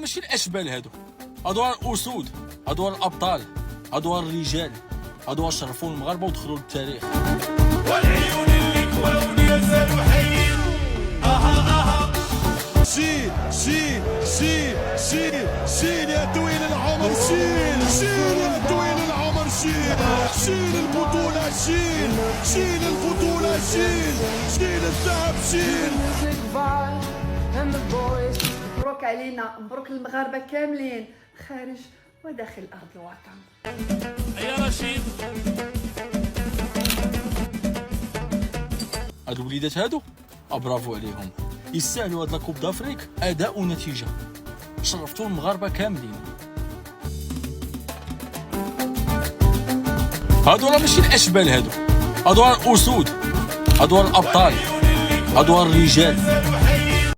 ماشي الاشبال هادو راه الاسود، هادو راه الابطال، هادو راه الرجال، هادو راه شرفوا المغاربه ودخلوا للتاريخ. والعيون اللي كواون يزالوا حيين. شيل شيل شيل شيل شيل يا طويل العمر، شيل شيل يا طويل العمر، شيل شيل البطولة، شيل شيل البطولة، شيل شيل الذهب، شيل. مبروك علينا، مبروك للمغاربه كاملين خارج وداخل ارض الوطن. يا رشيد هادو الوليدات هادو برافو عليهم، يستاهلوا هاد لاكوب دافريك اداء ونتيجه، شرفتوا المغاربه كاملين. هادو راه ماشي الاشبال هادو راه الاسود، هادو راه الابطال، هادو راه الرجال.